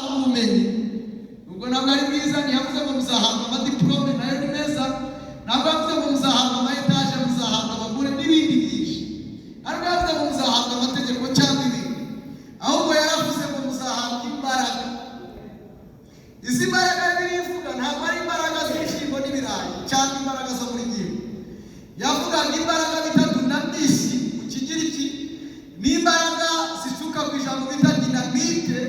ubumenyi. Ubwo ntabwo ari bwiza, ntiyavuze ngo muzahabwa amadiplome nayo ni meza, ntabwo yavuze ngo muzahabwa amayetaje, muzahabwa abagore n'ibindi byinshi, ntabwo yavuze ngo muzahabwa amategeko cyangwa ibindi, ahubwo yaravuze ngo muzahabwa imbaraga. Izi mbaraga birivuga ntabwo ari imbaraga z'ibishyimbo n'ibirayi cyangwa imbaraga zo muri gihe. Yavugaga imbaraga bita dunamisi mu Kigiriki, n'imbaraga zituruka ku ijambo bita dinamite,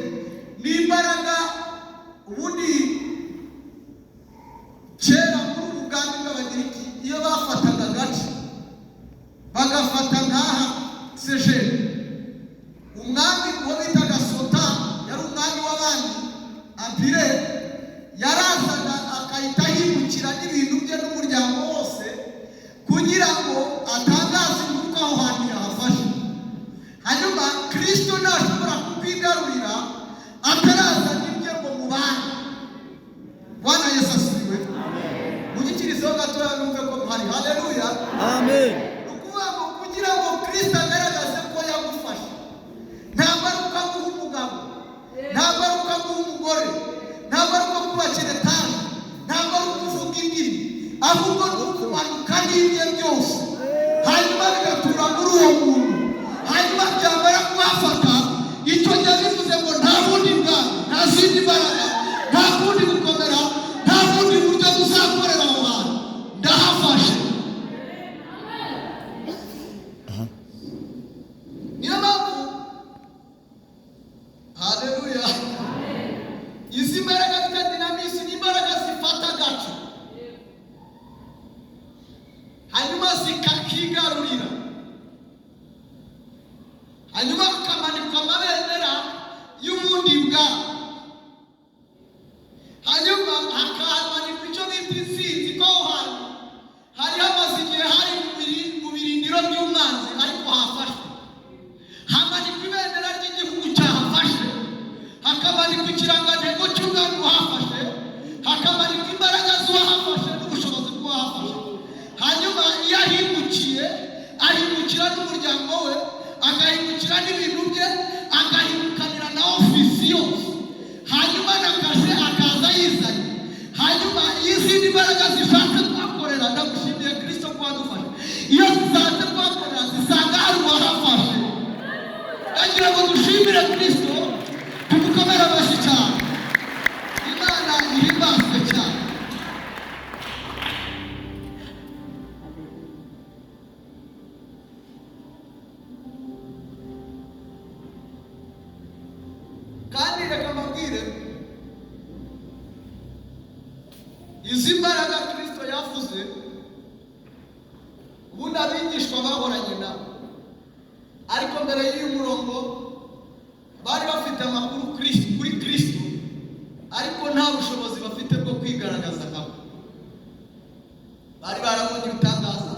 n'imbaraga ubundi kera muri ubwami bw'Abagiriki iyo bafataga agace bagafata nk'aha Sejeri, umwami uwo bitaga Sota yari umwami w'abandi Ampire, yarazaga akahita yimukira n'ibintu bye n'umuryango wose kugira ngo atangaze inkuru aho hantu yahafashe. Hanyuma Kristo ntashobora kukwigarurira atarazana ibye ngo mubane. Bwana Yesu asifiwe. Mugikirizeho gatoya numve ko muhari. Haleluya. Amen. Ukuvuga ngo kugira ngo Kristo agaragaze ko yagufashe, ntabwo ari uko aguha umugabo, ntabwo ari uko aguha umugore, ntabwo ari uko kubakira etaje, ntabwo ari uko uvuga indimi, ahubwo ni ukumanuka n'ibye byose hanyuma bigatura muri uwo muntu, hanyuma byamara kuhafata. Icyo gihe bivuze ngo nta bundi bwami, nta zindi mbaraga, nta kundi gukomera, nta bundi buryo buzakorera aho hantu, ndahafashe. Niyo mpamvu haleluya, izi mbaraga zita dinamisi ni imbaraga zifata agace hanyuma zikakigarurira, hanyuma hakamanikwa amabendera y'ubundi bwami, hanyuma hakamanikwa icyo bita intsinzi. Ko aho hantu hari hamaze igihe hari mu birindiro by'umwanzi, ariko hafashwe, hamanikwa ibendera ry'igihugu cyahafashe, hakamanikwa ikirangantego cy'umwami wahafashe, hakamanikwa imbaraga z'uwahafashe n'ubushobozi bw'uwahafashe. Hanyuma iyo ahindukiye, ahindukira n'umuryango we, agahindukira n'ibintu bye, agahindukanira na ofisi yose, hanyuma na kashe akaza yizanye. Hanyuma iyo izindi mbaraga zishatse twakorera, ndagushimiye Kristo ko wadufashe, iyo zishatse twakorera zisanga hari uwahafashe. Agira ngo dushimire Kristo, tumukomere amashyi cyane. Imana ihimbazwe cyane. Kandi reka mbabwire, izi mbaraga Kristo yavuze ubundi abigishwa bahoranye nabo, ariko mbere y'uyu murongo bari bafite amakuru kuri Kristo, ariko nta bushobozi bafite bwo kwigaragaza nkabo. Bari barabonye ibitangaza,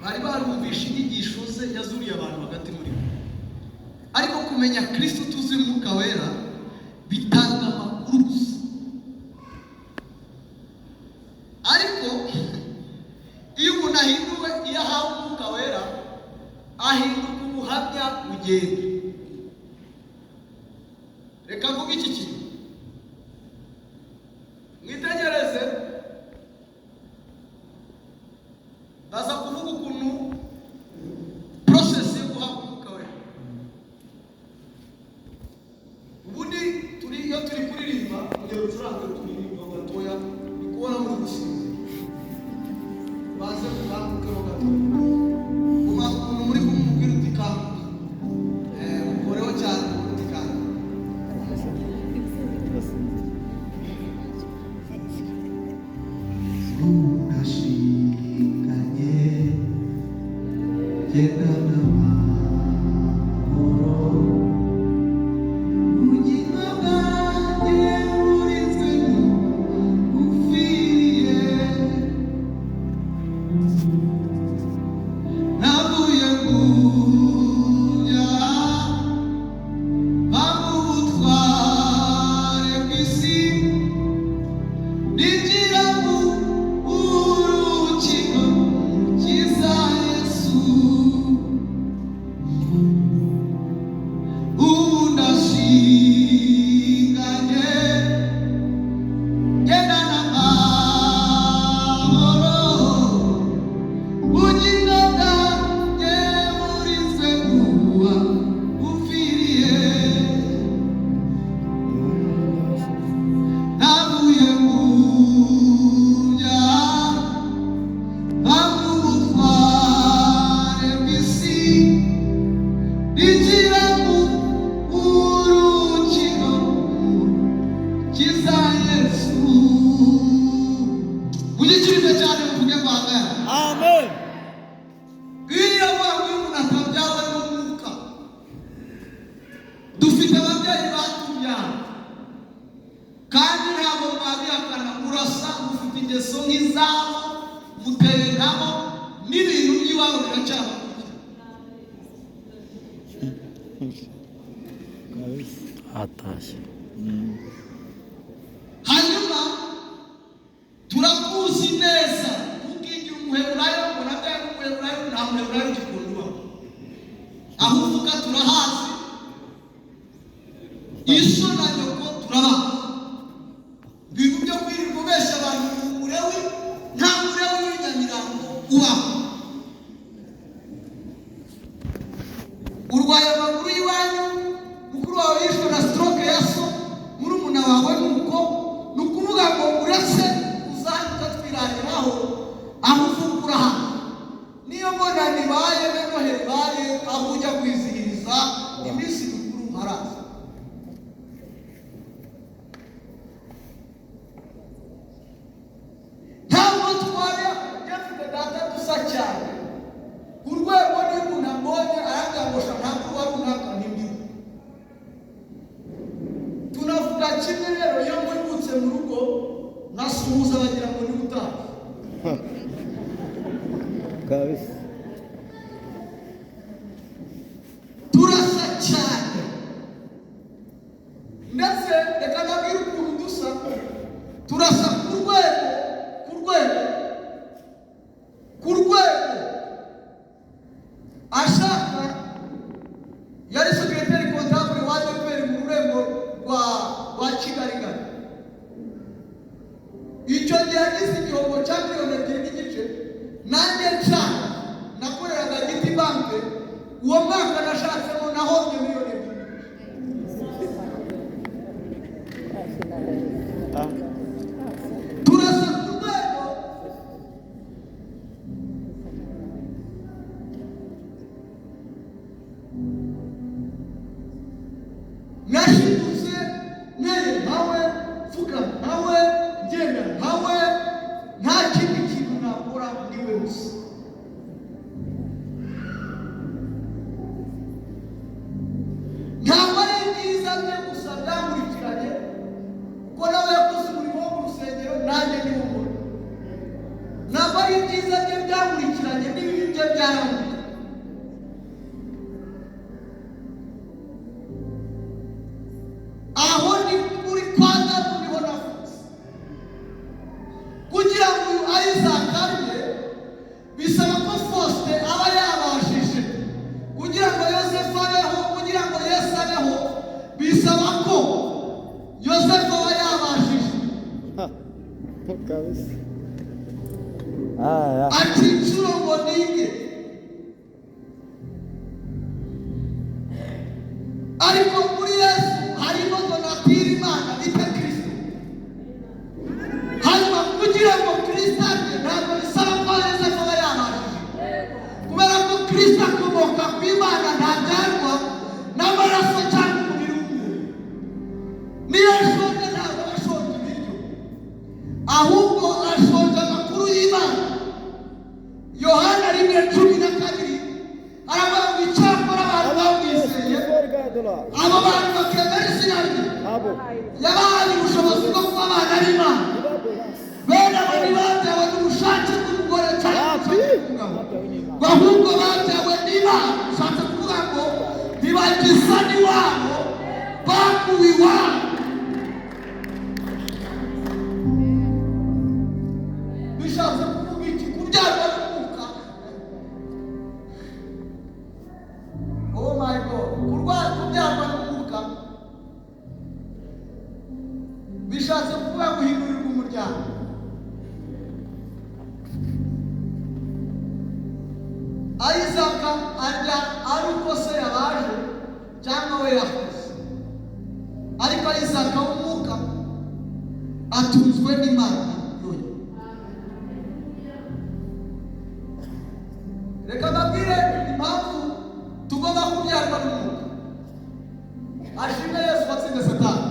bari barumvishe inyigisho ze yazuriye abantu hagati muri bo, ariko kumenya Kristo tuzi Umwuka Wera bitanga amakuru gusa. Ariko iyo umuntu ahinduwe, iyo ahawe Umwuka Wera ahinduka ubuhamya bugenda. Reka mvuge iki kintu, mwitegereze, baza kuvuga ukuntu process yo guhabwa Umwuka Wera. Ubundi iyo turi kuririmba, mugihe ucuranga turirimba gatoya, ni kubona muri gusinza, baze kuzamukeho gatoya, umuntu muri kumubwira uti kanguka, ukoreho cyane uti kanguka. Ugashinganye gendana amahoro, ubugingo bwanjye burinzwe n'ugupfiriye. kandi ntabwo mwabihakana, urasa ufite ingeso nk'izabo, muteye nabo n'ibintu by'iwabo biracyabakurikira. atashye hanyuma turakuzi neza, ukigira umuheburayo ngo nabyo ari umuheburayo, nta muheburayo ugikundwa, aho uvuga turahazi, iso na nyoko turabaha. Ibintu byo kwirirwa ubeshya abantu umurewi, nta murewi w'inyamirambo ubaho. Urwaye amaguru y'iwanyu, mukuru wawe yishwe na stroke ya so, murumuna wawe nuko, ni ukuvuga ngo uretse uzahita twirangiraho aho uvukura hano. Niyo mbona nibaye n'Noheli baye aho ujya kwizihiriza iminsi mikuru mparaza. Ntabwo twajya dufite data dusa cyane ku rwego n'umuntu ambonye arangambosha ntabwo wari unaka n'imbibi. Tunavuga kimwe rero, iyo muributse mu rugo nasuhuza bagira ngo ni utaha kabisa. turasa cyane, ndetse reka nabwire ukuntu dusa. Turasa ku rwego ashaka yari sekreteri kontabule wa ADEPR mu rurembo rwa Kigali. Icyo gihe yagize igihombo cya miliyoni 2.5, nanjye nshaka nakoreraga Giti Bank, uwo mwaka nashatsemo nahombye miliyoni 2. Turasa ku rwego. Nashimuse neye nkawe, mvuga nkawe, ngenda nkawe, nta kindi kintu nakora niwe gusa. Ntabwo ari ibyiza bye gusa byankurikiranye, kuko nawe yakoze umurimo wo mu rusengero, nanjye ni umwe. Ntabwo ari ibyiza bye byankurikiranye, n'ibibi bye byarankurikiranye. Aho ni kuri kwanza niho nafutse. Kugira ngo uyu Isaac arye, bisaba ko Faustin aba yabashije. Kugira ngo Yosefu abeho, kugira ngo Yesu abeho, bisaba ko Yosefu aba yabashije. kabisa. Ati inshuro ngo nige, ariko muri Yesu harimo donatira Imana bita Kristo. Hanyuma kugira ngo Kristo abe, ntabwo bisaba ko Yosefu aba yabashije, kubera ko Kristo akomoka ku Imana, ntabyarwa n'amaraso cyangwa umubiri w'umuntu. Niyo ashonje ntabwo aba ashonje ibiryo, ahubwo ashonje amakuru y'Imana. Yohana 1:12 aravuga ngo icyakora abantu bamwizeye, abo bantu bakemera izina rye, yabahaye ubushobozi bwo kuba abana b'Imana. Bene abo ntibabyawe n'ubushake bw'umugore cyangwa bw'umugabo, ahubwo babyawe n'Imana. Bishatse kuvuga ngo ntibagisa n'iwabo, bakuwe iwabo. Bishatse kuvuga iki? Kubyarwa n'umwuka. Oh my God, kubyarwa n'umwuka bishatse kuvuga guhindurirwa umuryango. Isaac arya ari uko se yabaje cyangwa we yakoze, ariko Isaac w'umwuka atunzwe n'Imana yonyine. Reka mbabwire impamvu tugomba kubyarwa n'umwuka. Ashimwe Yesu watsinze Satani.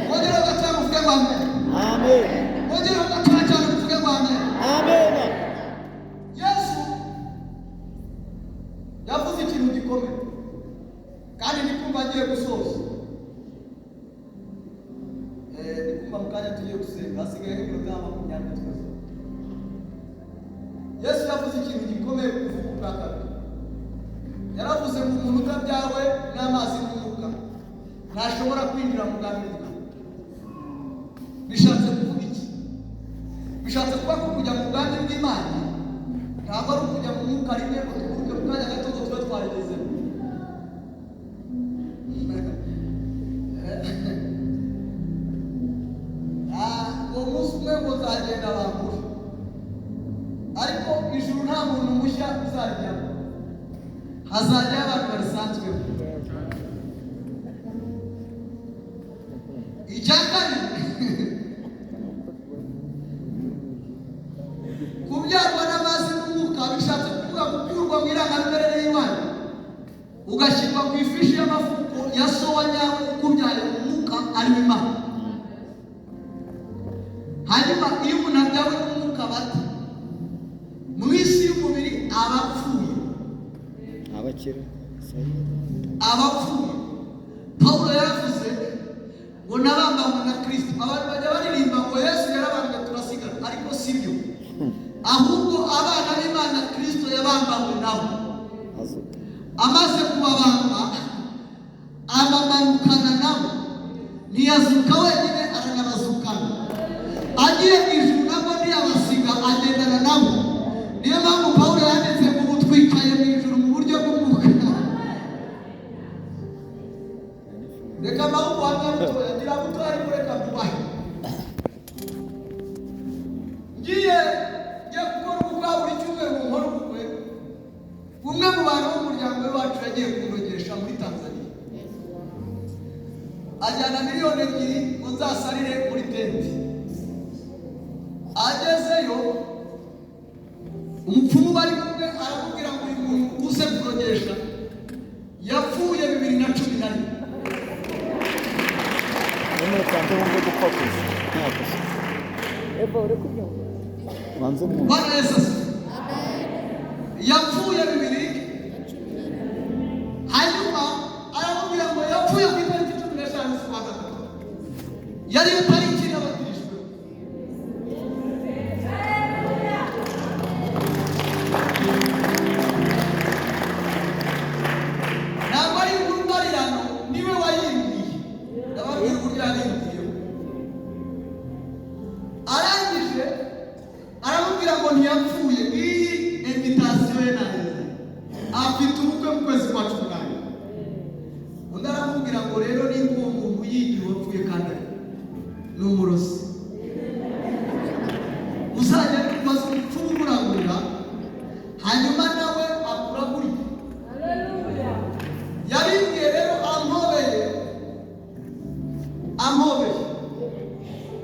Wongera ugacyana uvuge ngo amen. Amen. Wongera ugacyana uvuge ngo amen. Amen. Yesu yavuze ikintu gikomeye, kandi ndikumva agiye gusoza. hasigaye iminota 20 twese. Yesu yavuze ikintu gikomeye kuvuga ubwa kabiri. Yaravuze ngo umuntu utabyawe n'amazi n'umwuka ntashobora kwinjira mu bwami bw'Imana. Bishatse kuvuga iki? Bishatse kuba ko kujya mu bwami bw'Imana ntabwo ari ukujya mu mwuka rimwe ngo tuvuge mu kanya gato ngo tube twarigezemo. Uwo munsi umwe ngo uzagenda bambura, ariko ijuru nta muntu mushya uzajyamo, hazajyayo abantu barisanzweho. Icya kabiri, kubyarwa n'amazi n'umwuka bishatse kuvuga gukurwa mu irangamimerere y'Imana ugashyirwa ku ifishi y'amavuko ya so wa nyawe ukubyaye umwuka ari Imana. Hanyuma iyo umuntu abyawe n'umwuka bata mu isi y'umubiri aba apfuye, abapfuye. Pawulo yaravuze ngo nabambanywe na Kristo. Abantu bajya baririmba ngo Yesu yarabambwe turasigara, ariko si byo. Ahubwo abana b'Imana Kristo yabambanywe nabo, amaze kubabamba abamanukana nabo, ntiyazuka wenyine aranabazukana. Agiye mu ijuru nabwo ntiyabasiga, agendana nabo. Niyo mpamvu Pawulo yanditse ngo ubu twicaye mu ijuru mu buryo bw'umwuka. Reka amaboko hamwe mutoya, ngira mutoya ariko reka tubahe. Ngiye gukora ubukwe buri cyumweru mu nkora ubukwe. Umwe mu bantu b'umuryango wacu yagiye kunogesha muri Tanzania, ajyana miliyoni 2 ngo nzasarire muri tenti. Agezeyo umupfumu bari kumwe aramubwira ngo uyu muntu uze kunogesha yapfuye 2011. Bwana Yesu yapfuye 2010. Hanyuma aramubwira ngo yapfuye ku itariki 15 z'ukwa gatatu. Yari itariki n'abatirijwe. Ntabwo ari inkuru mbariyano, niwe wayimbwiye. Ndababwira uburyo yayimbwiye. Arangije aramubwira ngo ntiyapfuye, iyi invitation ye naheze afite ubukwe mu kwezi kwa 10. Undi aramubwira ngo rero nimba uwo muntu yigira wapfuye kandi ni umurozi, uzajya kumaze umupfumu umurangurira, hanyuma nawe akuragurike. Yabimbwiye rero ampobeye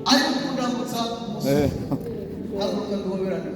ari gukundamutsa umusore. Ntabwo nduhoberanira.